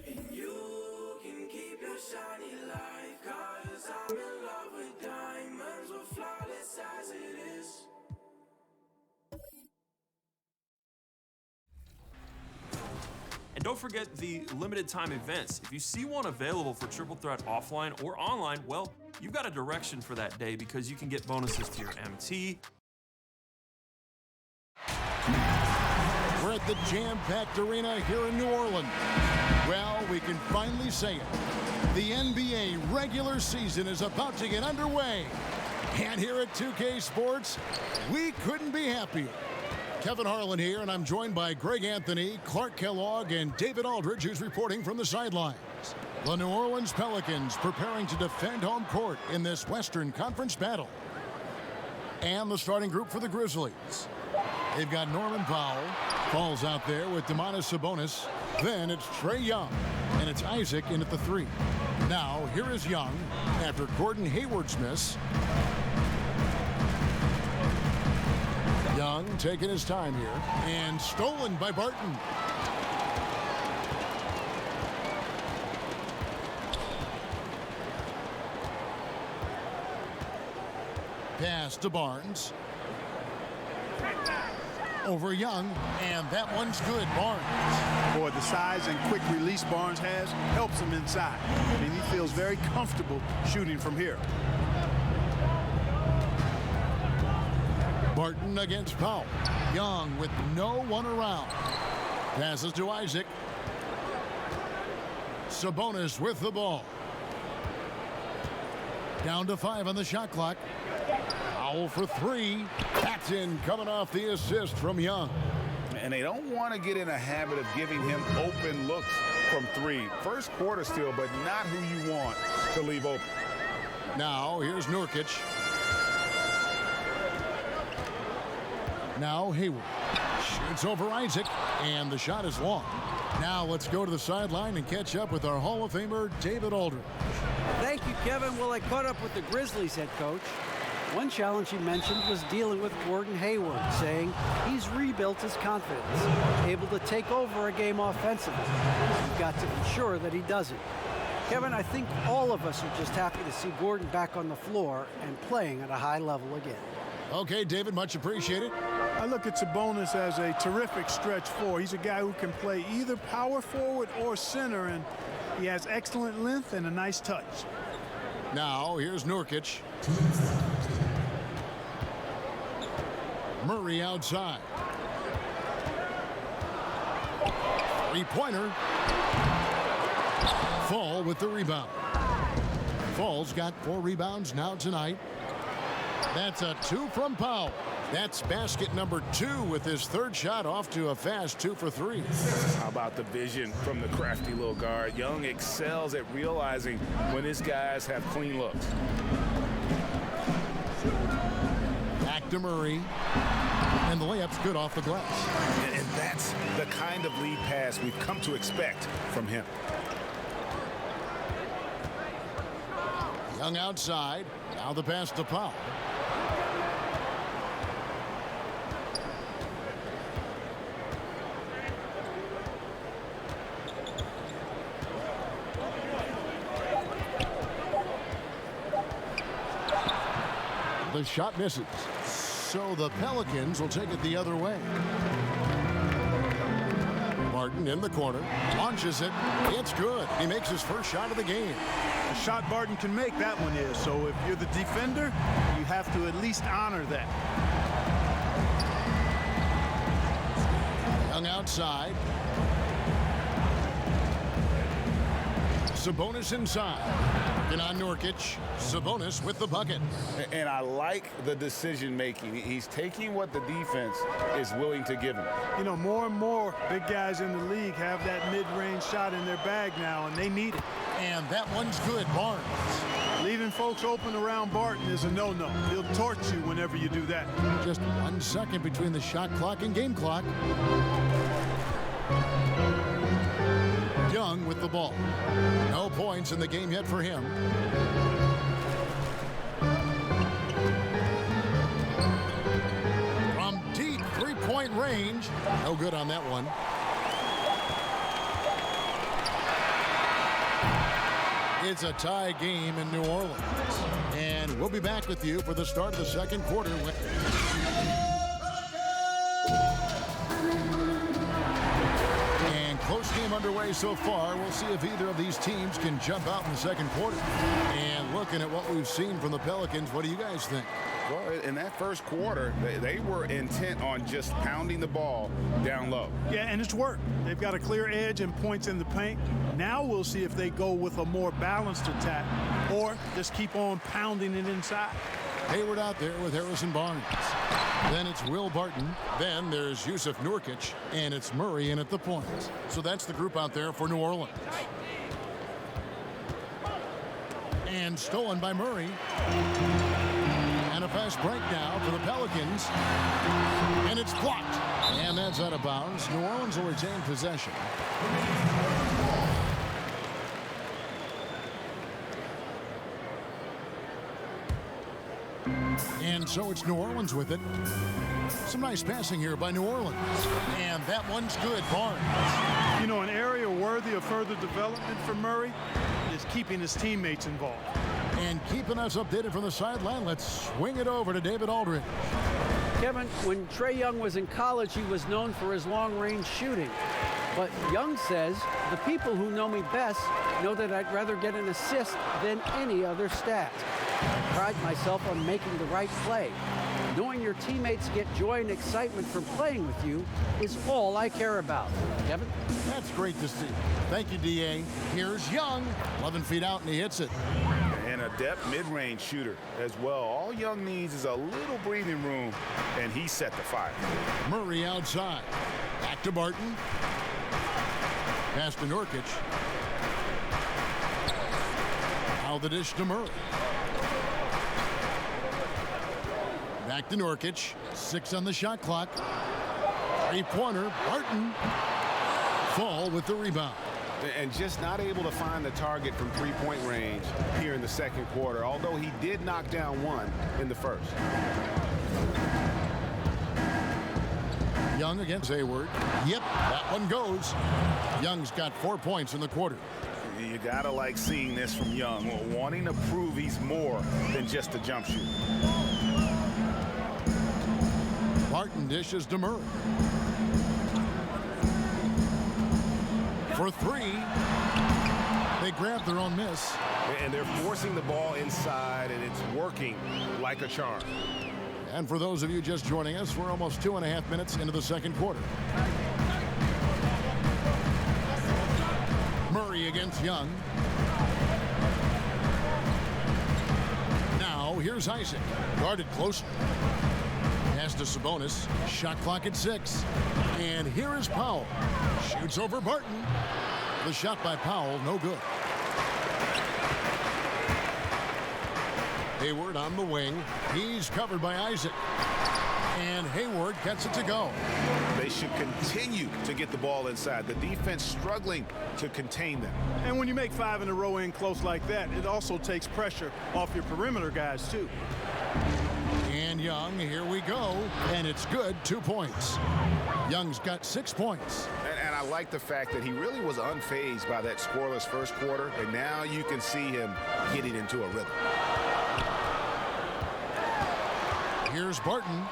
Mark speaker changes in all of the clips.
Speaker 1: And you can keep your shiny light, 'cause I'm in love with diamonds, we're flawless as it is.
Speaker 2: And don't forget the limited time events. If you see one available for Triple Threat offline or online, well, you've got a direction for that day because you can get bonuses to your MT.
Speaker 3: We're at the jam-packed arena here in New Orleans. Well, we can finally say it. The NBA regular season is about to get underway. And here at 2K Sports, we couldn't be happier. Kevin Harlan here, and I'm joined by Greg Anthony, Clark Kellogg, and David Aldridge, who's reporting from the sidelines. The New Orleans Pelicans preparing to defend home court in this Western Conference battle. And the starting group for the Grizzlies. They've got Norman Powell, falls out there with Domantas Sabonis. Then it's Trae Young, and it's Isaac in at the 3. Now, here is Young after Gordon Hayward's miss. Young taking his time here, and stolen by Barton. Pass to Barnes. Over Young, and that one's good. Barnes.
Speaker 4: Boy, the size and quick release Barnes has helps him inside. And he feels very comfortable shooting from here.
Speaker 3: Barton against Powell. Young with no one around. Passes to Isaac. Sabonis with the ball. Down to 5 on the shot clock. Powell for 3. That's in, coming off the assist from Young.
Speaker 5: And they don't want to get in a habit of giving him open looks from 3. First quarter still, but not who you want to leave open.
Speaker 3: Now here's Nurkic. Now Hayward shoots over Isaac, and the shot is long. Now let's go to the sideline and catch up with our Hall of Famer, David Aldridge.
Speaker 6: Thank you, Kevin. Well, I caught up with the Grizzlies head coach. One challenge he mentioned was dealing with Gordon Hayward, saying he's rebuilt his confidence, able to take over a game offensively. You've got to ensure that he does it. Kevin, I think all of us are just happy to see Gordon back on the floor and playing at a high level again.
Speaker 3: Okay, David, much appreciated.
Speaker 4: I look at Sabonis as a terrific stretch 4. He's a guy who can play either power forward or center, and he has excellent length and a nice touch.
Speaker 3: Now here's Nurkic. Murray outside. Three-pointer. Fall with the rebound. Fall's got 4 rebounds now tonight. That's a 2 from Powell. That's basket number 2 with his 3rd shot off to a fast 2 for 3.
Speaker 5: How about the vision from the crafty little guard? Young excels at realizing when his guys have clean looks.
Speaker 3: Back to Murray. And the layup's good off the glass.
Speaker 5: And that's the kind of lead pass we've come to expect from him.
Speaker 3: Young outside. Now the pass to Powell. The shot misses. So the Pelicans will take it the other way. Martin in the corner. Launches it. It's good. He makes his first shot of the game.
Speaker 4: A shot Barton can make, that one is. So if you're the defender, you have to at least honor that.
Speaker 3: Young outside. Sabonis inside. Working on Nurkic. Sabonis with the bucket.
Speaker 5: And I like the decision making. He's taking what the defense is willing to give him.
Speaker 4: You know, more and more big guys in the league have that mid-range shot in their bag now, and they need it.
Speaker 3: And that one's good. Barnes.
Speaker 4: Leaving folks open around Barton is a no-no. He'll torch you whenever you do that.
Speaker 3: Just 1 second between the shot clock and game clock. Young with the ball. No points in the game yet for him. From deep three-point range. No good on that one. It's a tie game in New Orleans. And we'll be back with you for the start of the second quarter. And close game underway so far. We'll see if either of these teams can jump out in the second quarter. And looking at what we've seen from the Pelicans, what do you guys think?
Speaker 5: Well, in that first quarter, they were intent on just pounding the ball down low.
Speaker 4: Yeah, and it's worked. They've got a clear edge and points in the paint. Now we'll see if they go with a more balanced attack or just keep on pounding it inside.
Speaker 3: Hayward out there with Harrison Barnes. Then it's Will Barton. Then there's Yusuf Nurkic. And it's Murray in at the points. So that's the group out there for New Orleans. And stolen by Murray. And a fast break now for the Pelicans. And it's blocked. And that's out of bounds. New Orleans will retain possession. And so it's New Orleans with it. Some nice passing here by New Orleans. And that one's good. Barnes.
Speaker 4: You know, an area worthy of further development for Murray is keeping his teammates involved.
Speaker 3: And keeping us updated from the sideline, let's swing it over to David Aldridge.
Speaker 6: Kevin, when Trae Young was in college, he was known for his long-range shooting. But Young says, the people who know me best know that I'd rather get an assist than any other stat. I pride myself on making the right play. Knowing your teammates get joy and excitement from playing with you is all I care about. Kevin?
Speaker 3: That's great to see. Thank you, D.A. Here's Young. 11 feet out, and he hits it.
Speaker 5: And a depth mid-range shooter as well. All Young needs is a little breathing room, and he set the fire.
Speaker 3: Murray outside. Back to Barton. Pass to Nurkic. Now the dish to Murray. Back to Nurkic. 6 on the shot clock. Three-pointer. Barton. Fall with the rebound.
Speaker 5: And just not able to find the target from three-point range here in the second quarter, although he did knock down one in the first.
Speaker 3: Young against Hayward. Yep, that one goes. Young's got 4 points in the quarter.
Speaker 5: You gotta like seeing this from Young, wanting to prove he's more than just a jump shooter.
Speaker 3: Barton dishes to Murray. For 3. They grab their own miss.
Speaker 5: And they're forcing the ball inside, and it's working like a charm.
Speaker 3: And for those of you just joining us, we're almost 2.5 minutes into the second quarter. Murray against Young. Now here's Isaac. Guarded closely. Pass to Sabonis. Shot clock at 6. And here is Powell. Shoots over Barton. The shot by Powell, no good. Hayward on the wing. He's covered by Isaac. And Hayward gets it to go.
Speaker 5: They should continue to get the ball inside. The defense struggling to contain them.
Speaker 4: And when you make 5 in a row in close like that, it also takes pressure off your perimeter guys, too.
Speaker 3: And Young, here we go. And it's good, 2 points. Young's got 6 points.
Speaker 5: And I like the fact that he really was unfazed by that scoreless first quarter. And now you can see him getting into a rhythm.
Speaker 3: Here's Barton.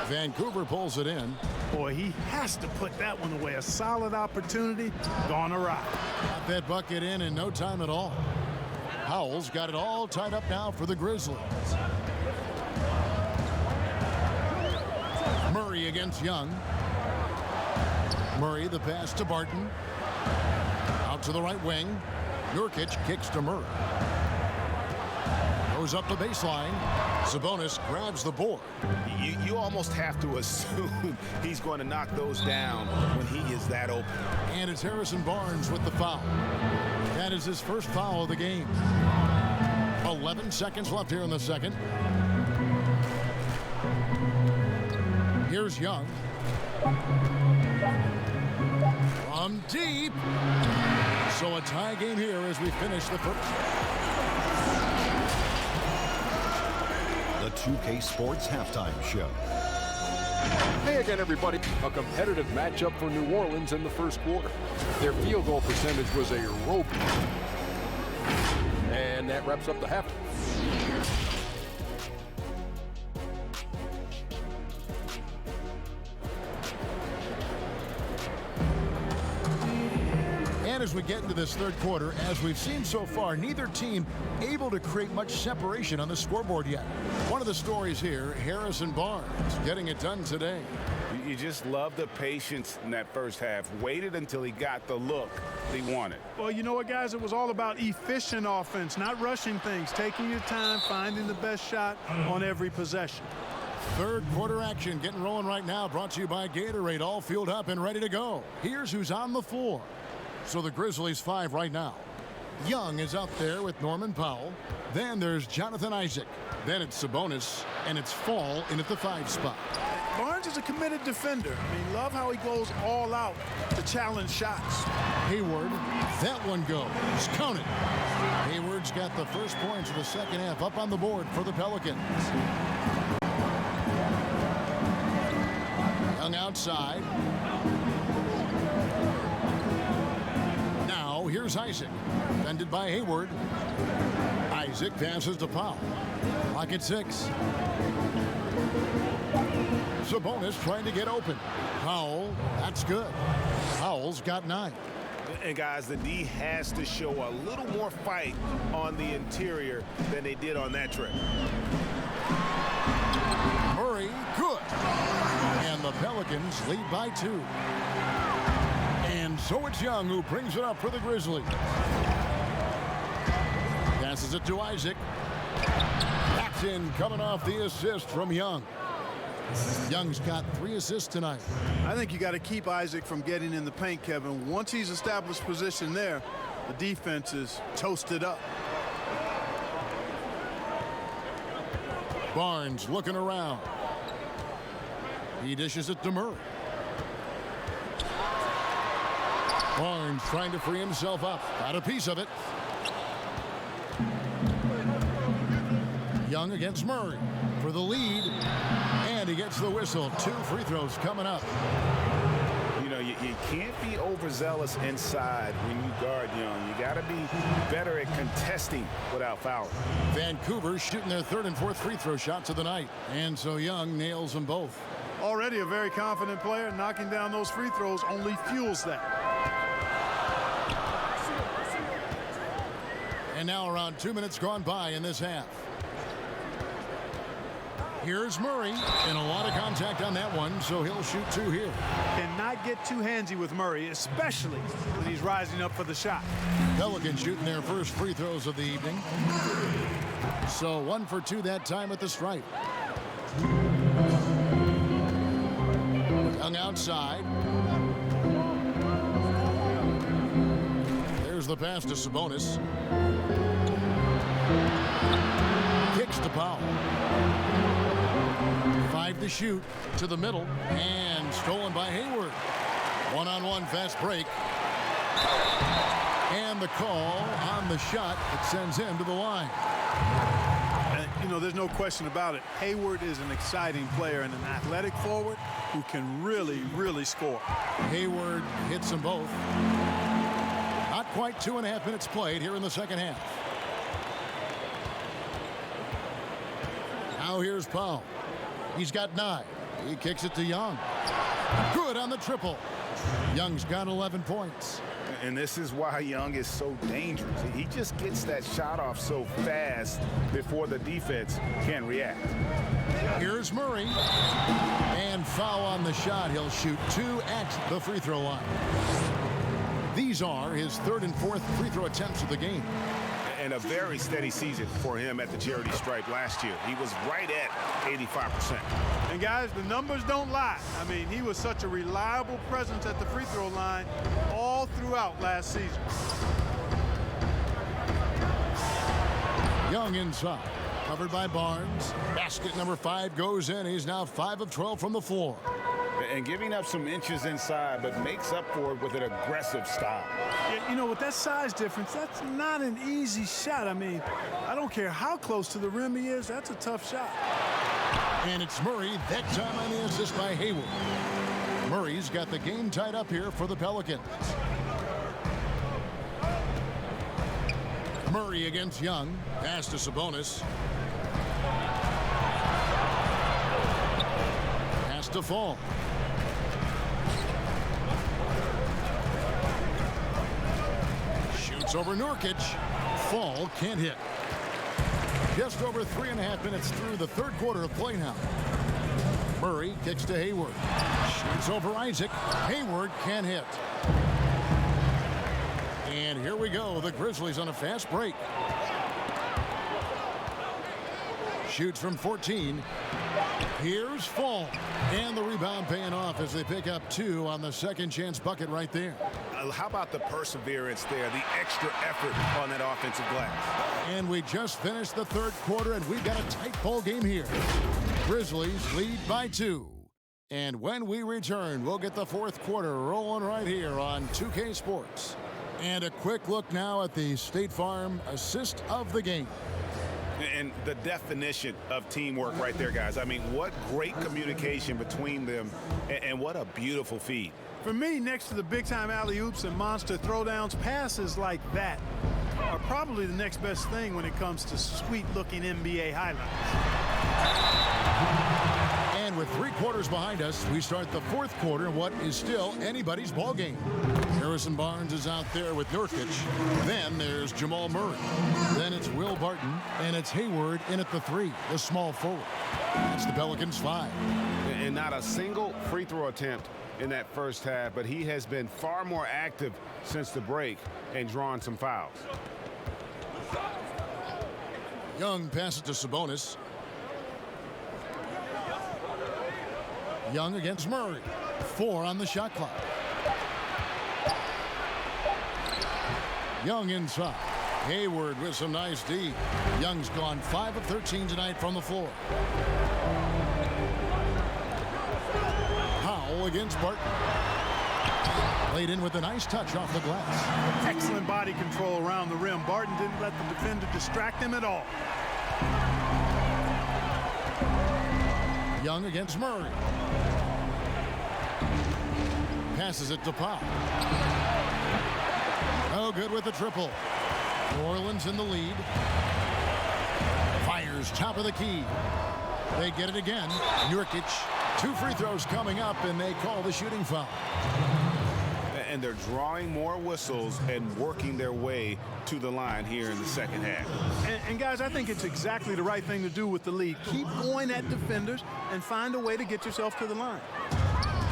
Speaker 3: Vancouver pulls it in.
Speaker 4: Boy, he has to put that one away. A solid opportunity, gone awry.
Speaker 3: Got that bucket in no time at all. Powell's got it all tied up now for the Grizzlies. Murray against Young. Murray, the pass to Barton. Out to the right wing. Nurkic kicks to Murray. Goes up the baseline. Sabonis grabs the board.
Speaker 5: You almost have to assume he's going to knock those down when he is that open.
Speaker 3: And it's Harrison Barnes with the foul. That is his first foul of the game. 11 seconds left here in the second. Here's Young. From deep. So a tie game here as we finish the first.
Speaker 7: The 2K Sports Halftime Show.
Speaker 8: Hey again, everybody. A competitive matchup for New Orleans in the first quarter. Their field goal percentage was a rope. And that wraps up the half.
Speaker 3: And as we get into this third quarter, as we've seen so far, neither team able to create much separation on the scoreboard yet. One of the stories here, Harrison Barnes getting it done today.
Speaker 5: You just love the patience in that first half. Waited until he got the look he wanted.
Speaker 4: Well, you know what, guys? It was all about efficient offense, not rushing things, taking your time, finding the best shot on every possession.
Speaker 3: Third quarter action getting rolling right now, brought to you by Gatorade, all fueled up and ready to go. Here's who's on the floor. So the Grizzlies 5 right now. Young is out there with Norman Powell. Then there's Jonathan Isaac. Then it's Sabonis, and it's Fall in at the 5 spot.
Speaker 4: Barnes is a committed defender. I mean, love how he goes all out to challenge shots.
Speaker 3: Hayward, that one goes. Count it. Hayward's got the first points of the second half up on the board for the Pelicans. Young outside. Now here's Isaac. Defended by Hayward. Isaac passes to Powell. Clock at 6. Sabonis trying to get open. Powell, that's good. Powell's got 9.
Speaker 5: And guys, the D has to show a little more fight on the interior than they did on that trip.
Speaker 3: Murray, good. And the Pelicans lead by 2. And so it's Young who brings it up for the Grizzlies. Passes it to Isaac. That's in, coming off the assist from Young. Young's got 3 assists tonight.
Speaker 4: I think you got to keep Isaac from getting in the paint, Kevin. Once he's established position there, the defense is toasted up.
Speaker 3: Barnes looking around. He dishes it to Murray. Barnes trying to free himself up. Got a piece of it. Young against Murray for the lead. And he gets the whistle. 2 free throws coming up.
Speaker 5: You know, you can't be overzealous inside when you guard Young. You got to be better at contesting without fouling.
Speaker 3: Vancouver shooting their 3rd and 4th free throw shots of the night. And so Young nails them both.
Speaker 4: Already a very confident player. Knocking down those free throws only fuels that.
Speaker 3: And now around 2 minutes gone by in this half. Here's Murray, and a lot of contact on that one, so he'll shoot 2 here.
Speaker 4: Cannot get too handsy with Murray, especially when he's rising up for the shot.
Speaker 3: Pelicans shooting their first free throws of the evening. So 1 for 2 that time at the stripe. Young outside. There's the pass to Sabonis. Kicks to Powell. 5 to shoot to the middle and stolen by Hayward. One-on-one fast break. And the call on the shot that sends him to the line.
Speaker 4: And, you know, there's no question about it. Hayward is an exciting player and an athletic forward who can really, really score.
Speaker 3: Hayward hits them both. Not quite 2.5 minutes played here in the second half. Now here's Powell. He's got 9. He kicks it to Young. Good on the triple. Young's got 11 points.
Speaker 5: And this is why Young is so dangerous. He just gets that shot off so fast before the defense can react.
Speaker 3: Here's Murray. And foul on the shot. He'll shoot 2 at the free throw line. These are his 3rd and 4th free throw attempts of the game.
Speaker 5: And a very steady season for him at the charity stripe last year. He was right at 85%.
Speaker 4: And guys, the numbers don't lie. I mean, he was such a reliable presence at the free throw line all throughout last season.
Speaker 3: Young inside, covered by Barnes. Basket number 5 goes in. He's now 5 of 12 from the floor.
Speaker 5: And giving up some inches inside, but makes up for it with an aggressive style.
Speaker 4: You know, with that size difference, that's not an easy shot. I mean, I don't care how close to the rim he is, that's a tough shot.
Speaker 3: And it's Murray, that time on the assist by Hayward. Murray's got the game tied up here for the Pelicans. Murray against Young. Pass to Sabonis. Pass to Fall. Shoots over Nurkic. Fall can't hit. Just over 3.5 minutes through the third quarter of play now. Murray kicks to Hayward. Shoots over Isaac. Hayward can't hit. And here we go. The Grizzlies on a fast break. Shoots from 14. Here's Fall. And the rebound paying off as they pick up 2 on the second chance bucket right there.
Speaker 5: How about the perseverance there, the extra effort on that offensive glass?
Speaker 3: And we just finished the third quarter, and we've got a tight ball game here. Grizzlies lead by 2. And when we return, we'll get the fourth quarter rolling right here on 2K Sports. And a quick look now at the State Farm assist of the game.
Speaker 5: And the definition of teamwork right there, guys. I mean, what great communication between them, and what a beautiful feed.
Speaker 4: For me, next to the big-time alley-oops and monster throwdowns, passes like that are probably the next best thing when it comes to sweet-looking NBA highlights.
Speaker 3: And with 3 quarters behind us, we start the fourth quarter in what is still anybody's ball game. Harrison Barnes is out there with Nurkic. Then there's Jamal Murray. Then it's Will Barton, and it's Hayward in at the 3, the small forward. That's the Pelicans 5.
Speaker 5: And not a single free throw attempt in that first half, but he has been far more active since the break and drawn some fouls.
Speaker 3: Young passes to Sabonis. Young against Murray. 4 on the shot clock. Young inside. Hayward with some nice D. Young's gone 5 of 13 tonight from the floor. Powell against Barton. Laid in with a nice touch off the glass.
Speaker 4: Excellent body control around the rim. Barton didn't let the defender distract him at all.
Speaker 3: Young against Murray. Passes it to Powell. Oh, good with the triple. New Orleans in the lead. Fires top of the key. They get it again. Nurkic. 2 free throws coming up, and they call the shooting foul.
Speaker 5: And they're drawing more whistles and working their way to the line here in the second half.
Speaker 4: And guys, I think it's exactly the right thing to do with the lead. Keep going at defenders and find a way to get yourself to the line.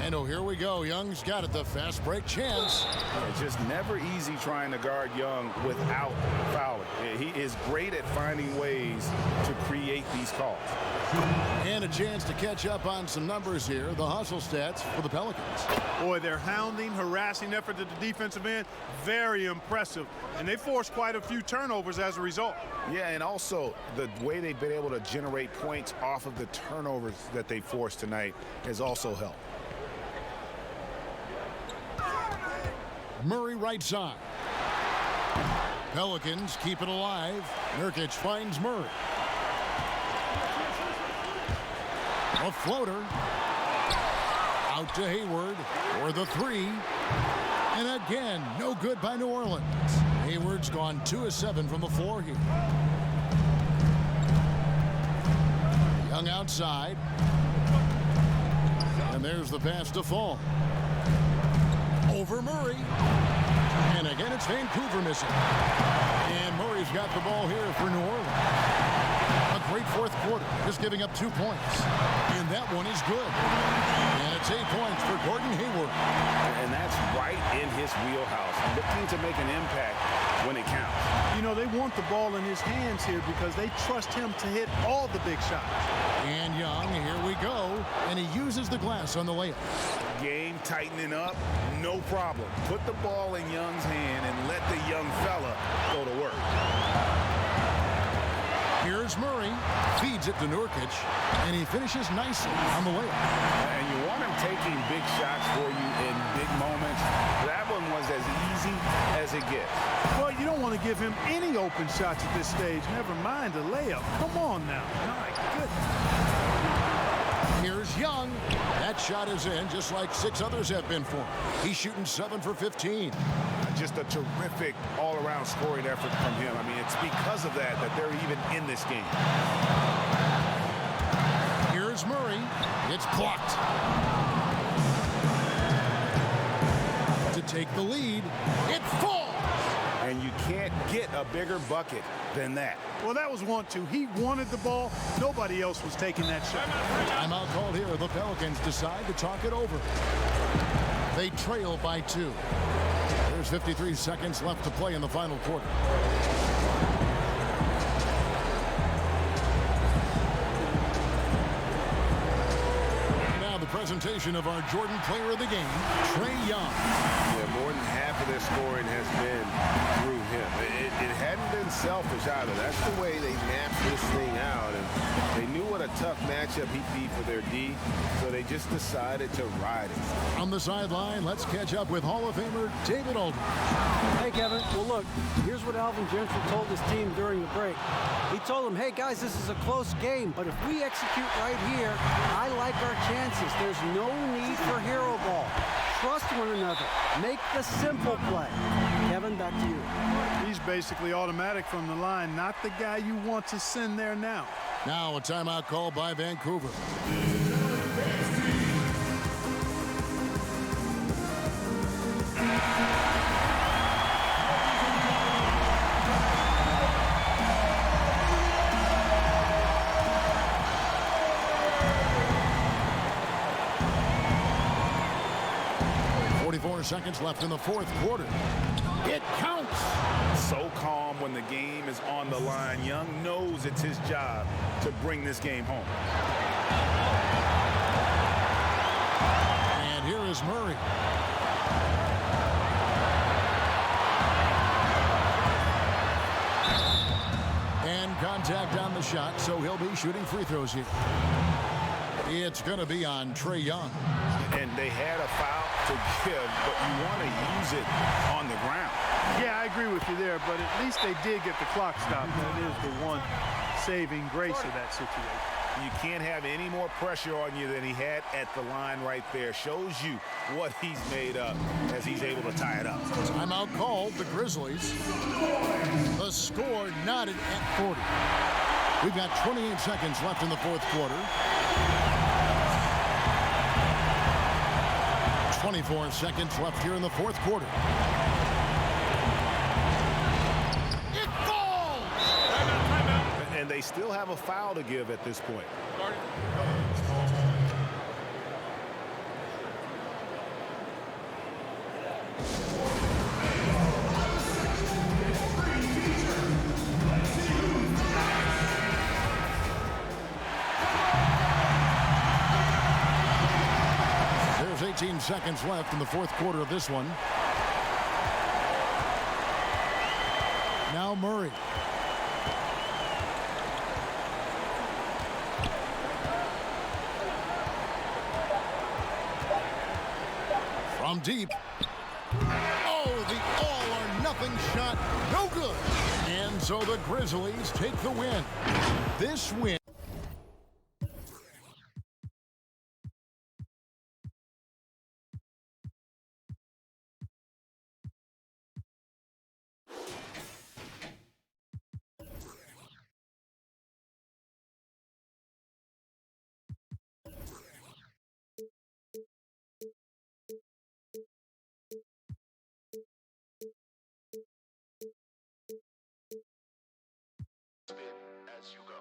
Speaker 3: And oh, here we go. Young's got it, the fast break chance.
Speaker 5: It's just never easy trying to guard Young without fouling. He is great at finding ways to create these calls.
Speaker 3: And a chance to catch up on some numbers here. The hustle stats for the Pelicans.
Speaker 4: Boy, their hounding, harassing effort at the defensive end, very impressive. And they forced quite a few turnovers as a result.
Speaker 5: Yeah, and also the way they've been able to generate points off of the turnovers that they forced tonight has also helped.
Speaker 3: Murray right side. Pelicans keep it alive. Nurkic finds Murray. A floater. Out to Hayward for the 3. And again, no good by New Orleans. Hayward's gone 2 of 7 from the floor here. Young outside. And there's the pass to Fall. Over Murray. And again, it's Vancouver missing. And Murray's got the ball here for New Orleans. A great fourth quarter, just giving up 2 points. And that one is good. And it's 8 points for Gordon Hayward.
Speaker 5: And that's right in his wheelhouse, looking to make an impact when it counts.
Speaker 4: You know, they want the ball in his hands here because they trust him to hit all the big shots.
Speaker 3: And Young, here we go. And he uses the glass on the layup.
Speaker 5: Game tightening up, no problem. Put the ball in Young's hand and let the young fella go to work.
Speaker 3: Here's Murray, feeds it to Nurkic, and he finishes nicely on the layup.
Speaker 5: And you want him taking big shots for you in big moments. That one was as easy as it gets.
Speaker 4: Well, you don't want to give him any open shots at this stage, never mind a layup. Come on now. My goodness.
Speaker 3: Here's Young. That shot is in, just like 6 others have been for him. He's shooting 7 for 15.
Speaker 5: just a terrific all-around scoring effort from him. I mean, it's because of that that they're even in this game.
Speaker 3: Here's Murray. It's blocked. To take the lead, it falls.
Speaker 5: And you can't get a bigger bucket than that.
Speaker 4: Well, that was 1-2. He wanted the ball. Nobody else was taking that shot.
Speaker 3: Timeout called here. The Pelicans decide to talk it over. They trail by 2. There's 53 seconds left to play in the final quarter. Now the presentation of our Jordan Player of the Game, Trae Young.
Speaker 5: Yeah, more than half of their scoring has been through him. It hadn't been selfish either. That's the way they mapped this thing out. And they knew what a tough matchup he'd be for their D, so they just decided to ride it.
Speaker 3: On the sideline, let's catch up with Hall of Famer David Aldridge.
Speaker 6: Hey, Kevin. Well, look, here's what Alvin Gentry told his team during the break. He told them, hey, guys, this is a close game, but if we execute right here, I like our chances. There's no need for hero ball. Trust one another. Make the simple play. Kevin, back to you.
Speaker 4: He's basically automatic from the line, not the guy you want to send there now.
Speaker 3: Now a timeout call by Vancouver. Seconds left in the fourth quarter. It counts.
Speaker 5: So calm when the game is on the line. Young knows it's his job to bring this game home.
Speaker 3: And here is Murray. And contact on the shot, so he'll be shooting free throws here. It's going to be on Trae Young.
Speaker 5: And they had a foul to give, but you want to use it on the ground.
Speaker 4: Yeah, I agree with you there, but at least they did get the clock stopped. That is the one saving grace of that situation.
Speaker 5: You can't have any more pressure on you than he had at the line right there. Shows you what he's made up as he's able to tie it up.
Speaker 3: Timeout called, the Grizzlies. The score knotted at 40. We've got 28 seconds left in the fourth quarter. 24 seconds left here in the fourth quarter. It falls!
Speaker 5: And they still have a foul to give at this point.
Speaker 3: There's 18 seconds left in the fourth quarter of this one. Now Murray. From deep. Oh, the all-or-nothing shot. No good. And so the Grizzlies take the win. This win.
Speaker 9: As you go.